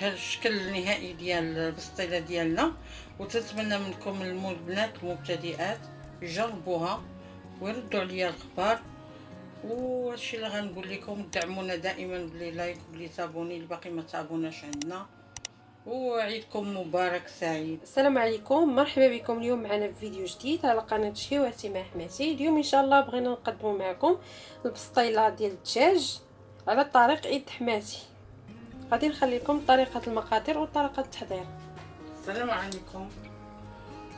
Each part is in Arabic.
الشكل النهائي ديال البسطيله ديالنا. وتنتمنى منكم البنات المبتدئات يجربوها ويردوا عليا الخبر. وهادشي اللي غنقول لكم، دعمونا دائما بلي لايك وبلي تابوني اللي باقي ما تابوناش عندنا. وعيدكم مبارك سعيد. السلام عليكم، مرحبا بكم اليوم معنا في فيديو جديد على قناه شهواتي مع حماتي. اليوم ان شاء الله بغينا نقدموا معكم البسطيله ديال الدجاج على طريق ايد حماتي. غادي نخلي لكم طريقه المقادير وطريقه التحضير. السلام عليكم.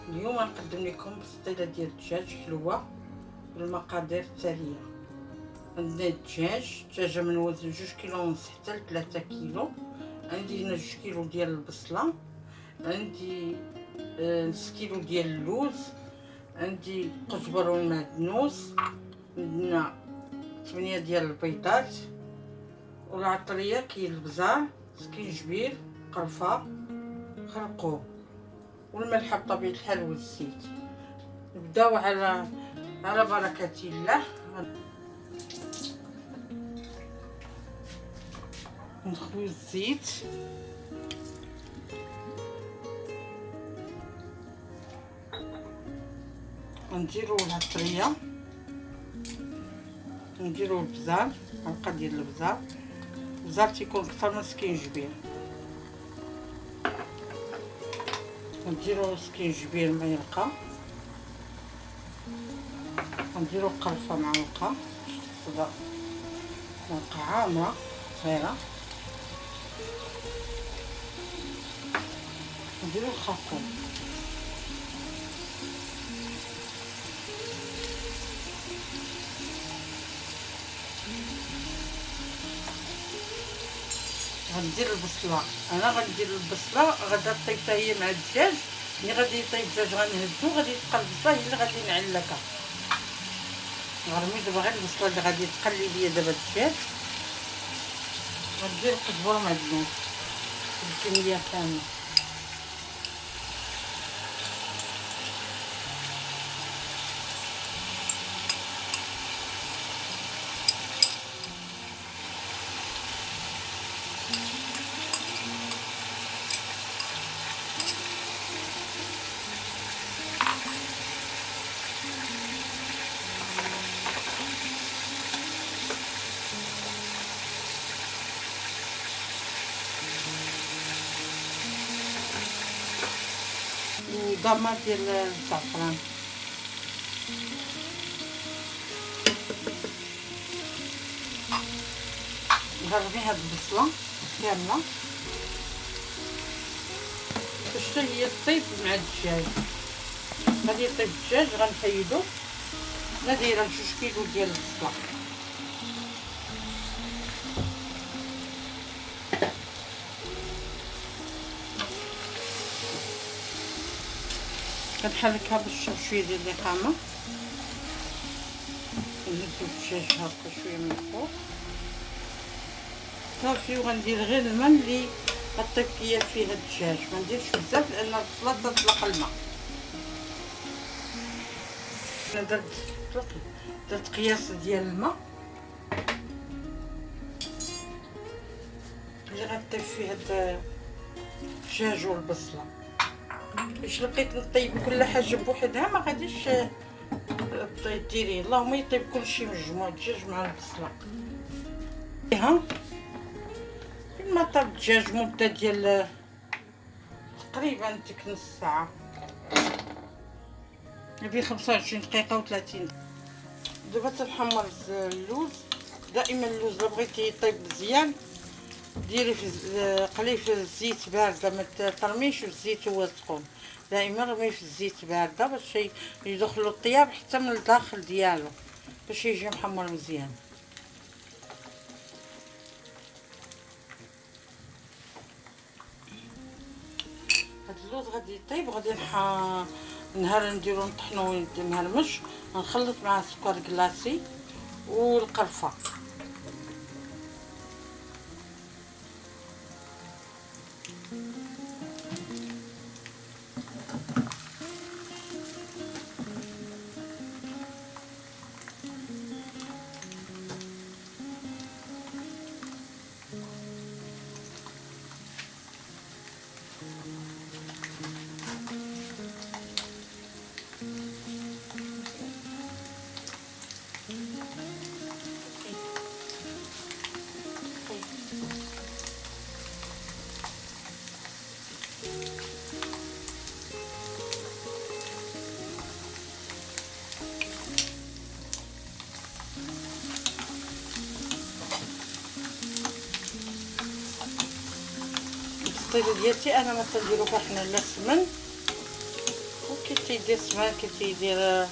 اليوم غنقدم لكم بسطيله ديال الدجاج حلوه بالمقادير التاليه. عندنا دجاجه من وزن 2 كيلو ونص حتى ل 3 كيلو. عندي هنا 2 كيلو ديال البصله، عندي نص كيلو ديال اللوز، عندي قزبر والمعدنوس، عندنا 8 ديال البيضات، والعطريه كاين البزار، سكينجبير، قرفه، خرقوم، والملح بطبيعه الحال والزيت. نبداو على بركه الله. نخوي الزيت، نديرو العطريه، نديرو البزار، معلقه ديال البزار. البزار تيكون كثر من السكينجبير. نديرو السكينجبير معلقه، نديرو قرفه معلقه، معلقه عامره صغيره، نديرو الخرقوم، غندير البصله. انا غندير البصله غادا طيب حتى هي مع الدجاج. ملي غادي يطيب الدجاج غنهزو، غادي تبقى البصله هي اللي غادي نعلكها. غنرمي دابا غير البصله اللي غادي تقلي ليا دابا الدجاج. غندير القزبر معدنوس بالكميه كامله. ودامة ديال الزعفران، غنرمي هاد البصله كامله باش حتى هي طيب مع الدجاج. غادي يطيب الدجاج غنحيدو. انا دايره 2 كيلو ديال البصله. كنحركها باش تشرب شويه ديال الريحانه. نهزو الدجاج هكا شويه من الفوق صافي. وغندير غير الماء اللي غطيب فيها الدجاج، ما نديرش بزاف لان البصله تطلق الماء. انا درت قياس ديال الماء اللي غطيب فيه الدجاج والبصله. باش لقيت نطيب كل حاجه بوحدها ما غاديش ديري. اللهم يطيب كلشي مجموع، الدجاج مع البصله. ها ما طاب الدجاج مده ديال تقريبا ديك نص ساعه، نبي 25 دقيقه و30. دابا تنحمر اللوز. دائما اللوز الا بغيتي يطيب مزيان ديري قليه في الزيت بارده، ما ترميش في الزيت هو سخون. دائما رميه في الزيت بارده باش يدخلوا الطياب حتى من الداخل ديالو باش يجي محمر مزيان. هاد اللوز غادي يطيب، غادي نهار نديرو نطحنو مهرمش، نخلط مع السكر كلاصي والقرفه. البسطيله ديالتي انا ما تنديرو فيها حنا لا السمن، وكي تيدير السمن كي تيدير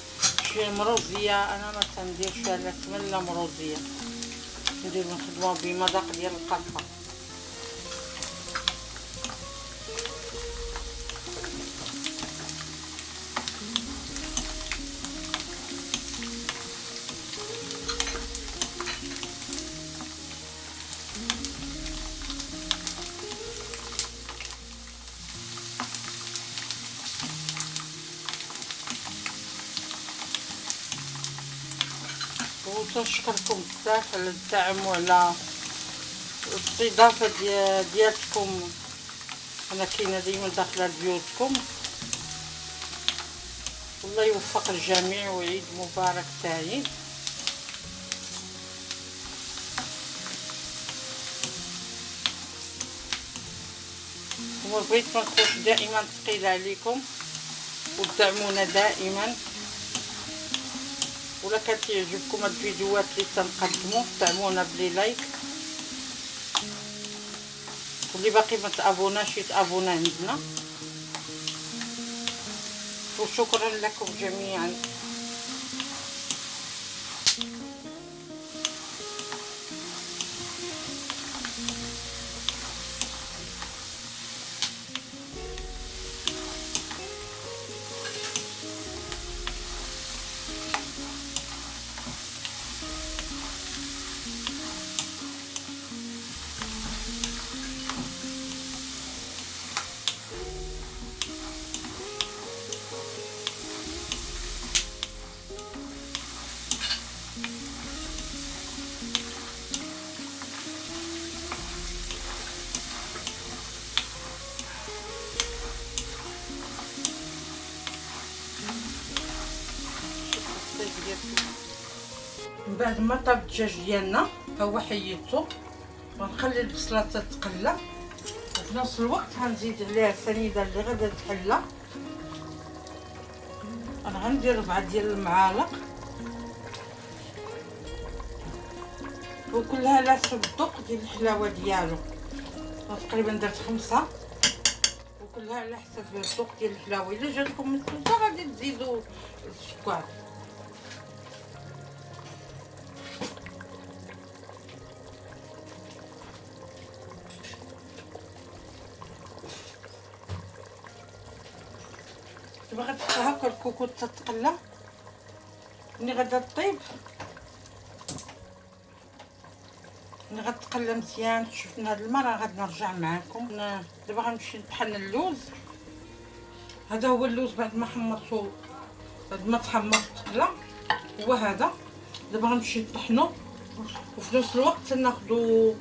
شي مروزيه، انا ما تنديرش فيها لا سمن لا مروزيه، ندير نخدمو بمذاق ديال القرفه. وتنشكركم بزاف على الدعم وعلى الاستضافه ديالكم، انا كاينه ديما داخله لبيوتكم. والله يوفق الجميع وعيد مبارك سعيد. وبغيت ما نكونش دائما ثقيله عليكم وتدعمونا دائما، ولا كتعجبكم هاد الفيديوهات اللي تنقدمو دعمونا بلي لايك، واللي باقي ما تابوناش يتابونا عندنا. وشكرا لكم جميعا. من بعد ما طاب الدجاج ديالنا ها هو حيدته، غنخلي البصله تتقلى، وفي نفس الوقت غنزيد عليها السنيده اللي غادا تحلى. انا غندير 4 ديال المعالق، وكلها على حسب الذوق ديال الحلاوه ديالو. تقريبا درت 5، وكلها على حسب الذوق ديال الحلاوه. الا جاتكم متوسطه غادي تزيدوا السكر. دابا غتبقى هكا الكوكوط تتقلى. ملي غادا طيب، ملي غتقلى مزيان شفنا هاد الماء، راه غادي نرجع معاكم. دابا غنمشي نطحن اللوز. هذا هو اللوز بعد ما حمرته، بعد ما تحمر تقلى هو هذا. دابا غنمشي نطحنو، وفي نفس الوقت تناخدو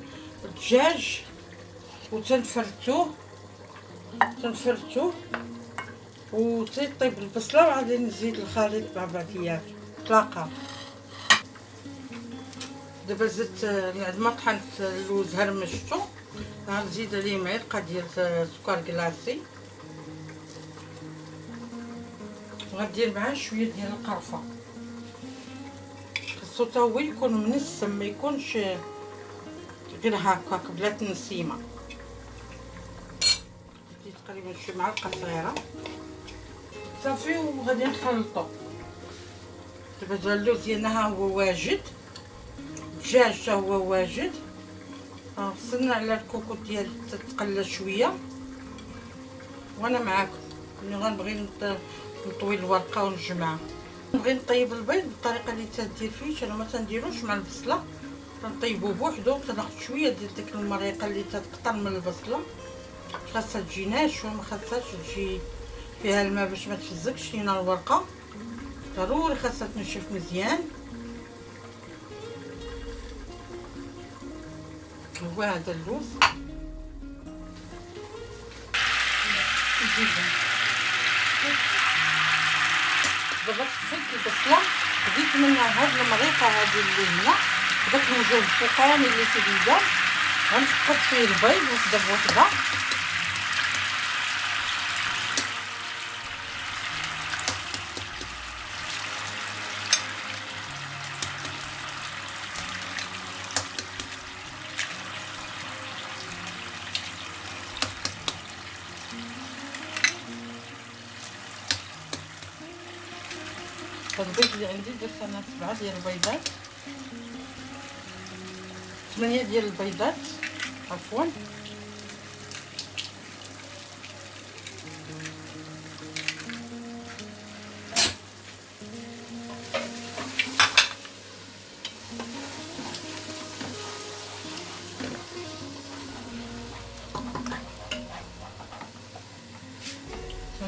الدجاج وتنفرتوه وتطيب البصله، وغادي نزيد الخليط مع بعضياته تلاقى. دابا زدت بعد ما طحنت اللوز هرمشتو، غنزيد عليه معلقه ديال سكر كلاصي، وغندير معاه شويه ديال القرفه. خصو تا هو يكون منسم، ما يكونش غير هكاك بلا تنسيمه. تقريبا شي معلقه صغيره صافي، وغادي نخلطو. دابا اللوز ديالنا ها هو واجد، الدجاج تا هو واجد. وصلنا على الكوكوط ديالي تتقلى شويه، وانا معاكم ملي غنبغي نطوي الورقه ونجمعها. نبغي نطيب البيض بالطريقه اللي تدير فيه، انا ما تنديروش مع البصله، تنطيبو بوحدو. تناخد شويه ديال ديك المريقه اللي تتقطر من البصله، خاصها تجي ناشفه، ما خاصهاش تجي فيها الماء باش ما تفزكش لينا الورقه. ضروري خاصها تنشف مزيان. هو هذا اللوز دابا طفيت البصله، زدت منها هاد المريقه هادي اللي هنا، داك الوجه الفوقاني اللي تيبدا، غنسقط فيه البيض وحده بوحده. هاد البيض اللي عندي درت انا 7 ديال البيضات، 8 ديال البيضات عفوا.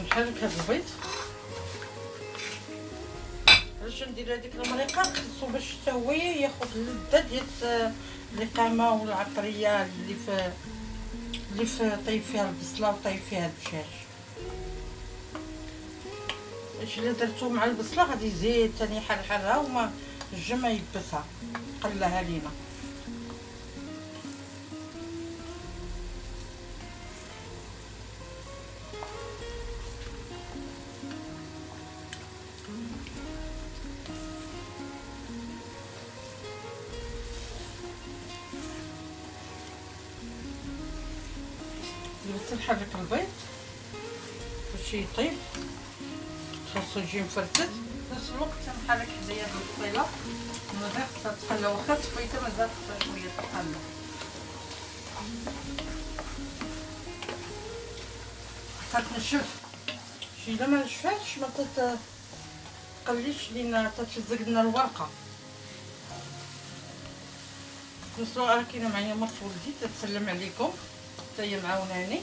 نحرك هاد البيض. علاش ندير هذيك المريقه؟ خصو باش حتى هو ياخذ اللذه ديال اللقامه والعطريه اللي في طيب فيها البصله وطيب فيها الدجاج. باش الا درتو مع البصله غادي يزيد ثاني يحرحرها وما الجا ما يبسها، قلاها لينا. بس نحرك البيض باش يطيب، خاصو يجي مفرتت. في نفس الوقت نحرك حدايا هاد البصيله مازال خصها تخلى، واخا طفيتها مازال خصها شويه تخلى. كتنشف شي الا ما نشفاتش ما تقليش لينا، تتلزق لنا الورقه. نصلو راه كاينه معايا مرت ولدي تتسلم عليكم حتى هي معاوناني.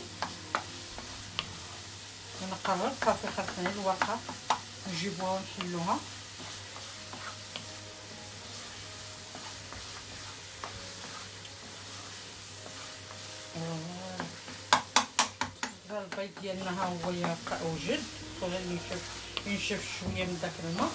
انا قررت صافي خاصني الورقه نجيبوها ونحلوها. البيض ديالنا ها هو وجد، خلينا ينشف شويه من داك الماء.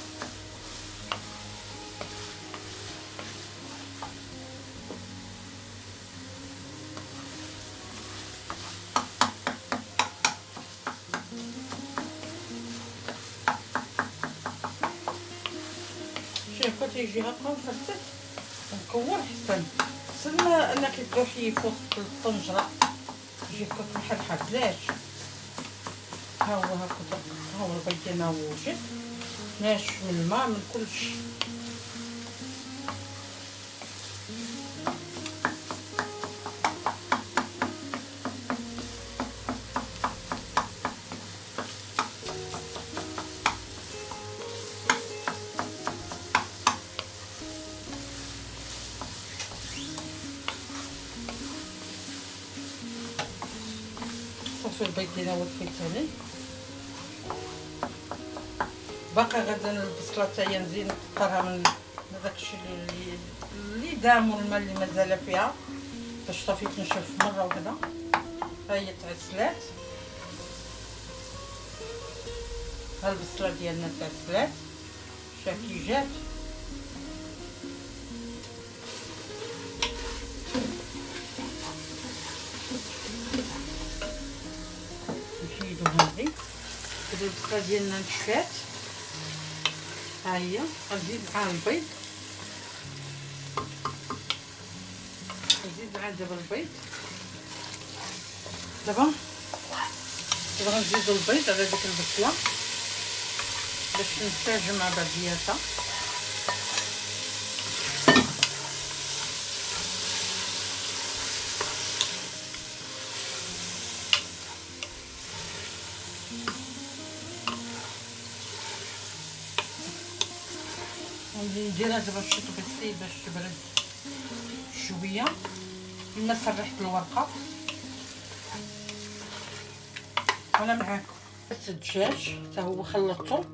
شوف تيجي هكا مفرتت مكور حسن انك تروحي فوق الطنجره يجي هكا محرحر. بلاش ها هو هكا، ها هو البيض ديالنا هو وجد ناشف من الماء من كلشي. صافي البيض ديالنا هو الفلفلي باقي. غدا البصله حتى هي نزيد نكثرها من داكشي اللي دام والماء اللي مازال فيها باش صافي تنشف مره وكذا. ها هي تعسلات، ها البصله ديالنا تعسلات شاكي جات. نحيدو هادي كدا البصله ديالنا نشفات. ها هي غنزيد معاها البيض، نزيد معاها دابا البيض. دابا غنزيدو البيض على ديك البصله باش تنسجم مع بعضياتها. نديرها دابا في طبيستي باش تبرد شويه. لما سرحت الورقه وانا معاكم الدجاج حتى هو خلطته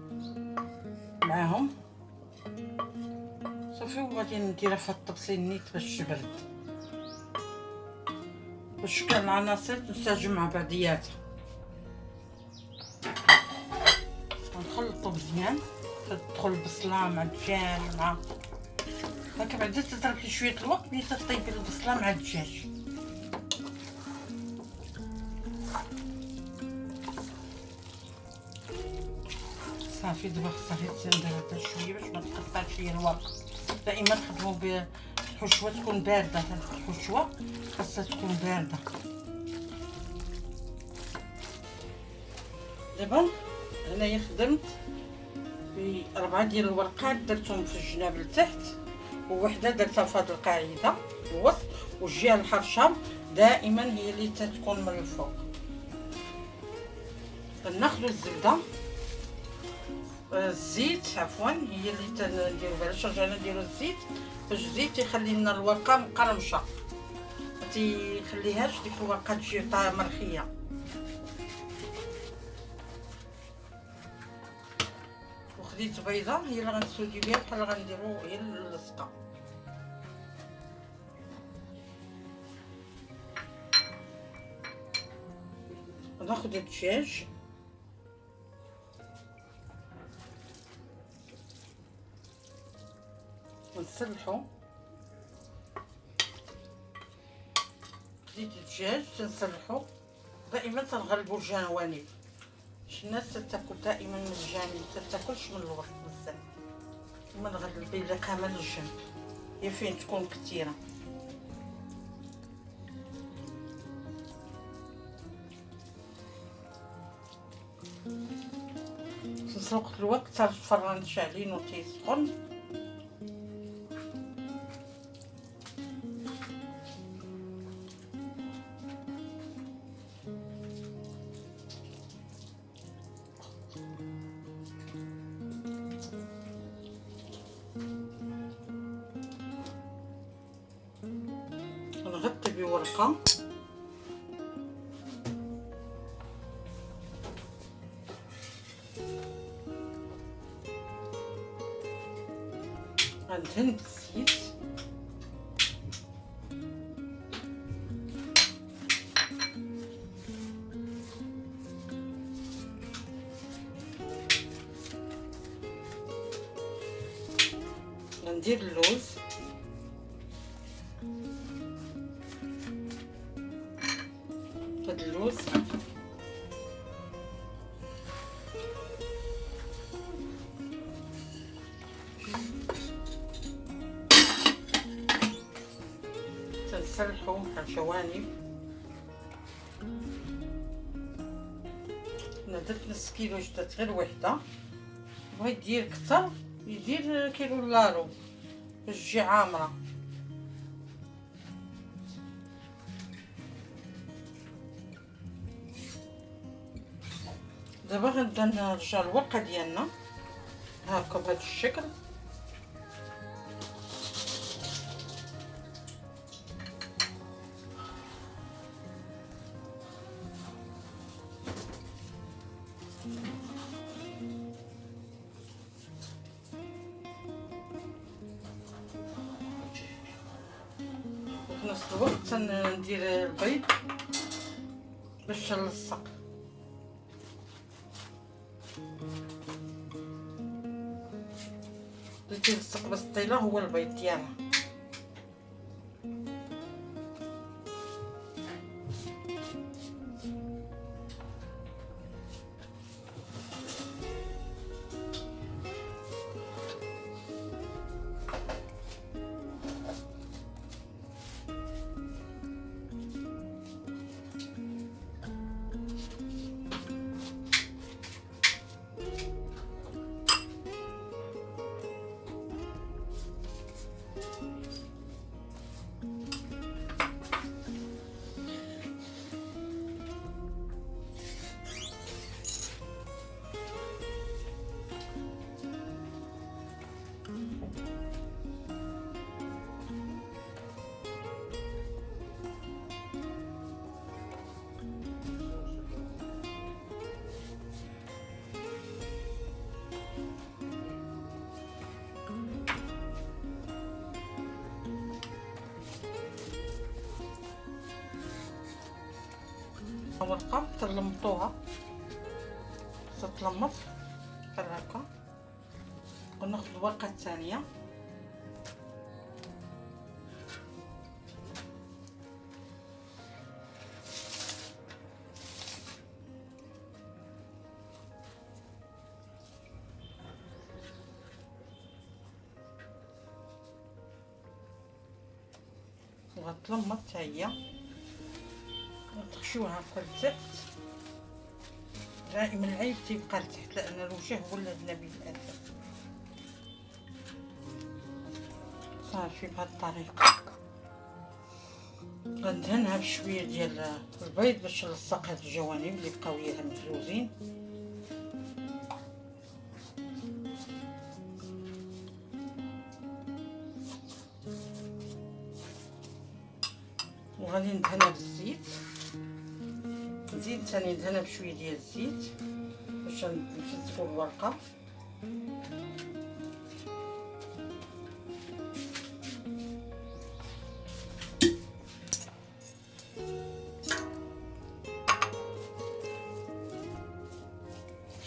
معاهم صافي، وغادي نديرها في الطبسيل نيت باش تبرد، باش كاع العناصر تنسجم مع بعضياتها. غنخلطو مزيان، تدخل البصله مع الدجاج مع هكا. بعدا تضرب لي شويه الوقت ملي تطيبي البصله مع الدجاج. صافي دابا خصها غير تندير حتى شويه باش ما تقطعش ليا الورق. دائما نخدموا بالحشوه تكون بارده، هاد الحشوه خاصها تكون بارده. دابا انايا خدمت 4 ديال الورقات درتهم في الجناب لتحت، ووحده درتها في هذه القاعده الوسط، والجهه الحرشه دائما هي اللي تتكون من الفوق. ناخذ الزبده الزيت عفوا هي اللي تنديرو. علاش رجعنا نديرو الزيت؟ باش الزيت يخلي لنا الورقه مقرمشه، ما تيخليهاش ديك الورقه تجي مرخيه. وخديت بيضه هي اللي غنسودي بها بحال غنديرو هي اللصقه. ناخذ الدجاج ونسلحو. خديت الدجاج تنسلحو، دائما تنغلبو الجوانب باش الناس تاكل دائما من الجانب، ما تاكلش من الوسط بزاف. وما نغلبي الا كامل الجنب هي فين تكون كثيره. في وقت الوقت حتى الفران شاعلين وتيسخن. نغطي بورقه غندهن بالزيت. غندير اللوز، هاد اللوز تنسلحو على الجوانب. انا درت نص كيلو جدات غير وحده، بغيت يدير كتر يدير كيلو لارو باش تجي عامره. دابا غنبدا نرجع الورقه ديالنا هاكا بهذا الشكل. وفي نفس الوقت تندير البيض باش نلصق. اللي تيلصق بالسطيله هو البيض ديالها. ورقه تلمطوها تتلمط بحال هكا. وناخذ الورقه الثانيه وغتلمط حتى هي، نخشوها هكا لتحت دائما العيب تيبقى لتحت لان الوجه هو النبي للاسف. صافي بهاد الطريقه غندهنها بشويه ديال البيض باش نلصق هاد الجوانب اللي بقاو ليها مهزوزين. وغادي ندهنها بالزيت، نزيد ثاني ندهنها بشويه ديال الزيت باش نفتحوا الورقه.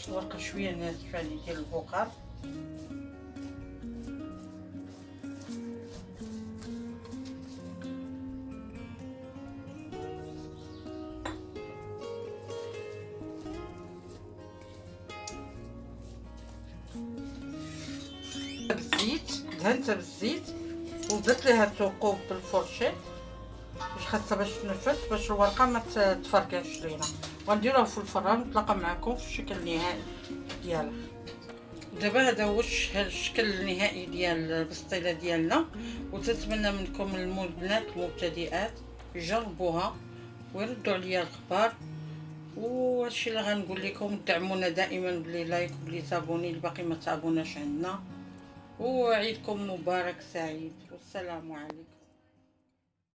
الورقه شويه ناشفه ديال البقار. بالزيت دهنتها بالزيت وزدت ليها الثقوب بالفرشيط باش خاصها باش تنفس باش الورقه ما تفركعش لينا. ونديروها في الفران نتلاقى معكم في الشكل النهائي ديالها. دابا هذا هو الشكل النهائي ديال البسطيله ديالنا، وتتمنى منكم البنات المبتدئات يجربوها ويردوا عليا الخبر. وهادشي اللي غنقول لكم، دعمونا دائما بلي لايك وبلي تابوني اللي باقي ما تابوناش عندنا. وعيدكم مبارك سعيد والسلام عليكم.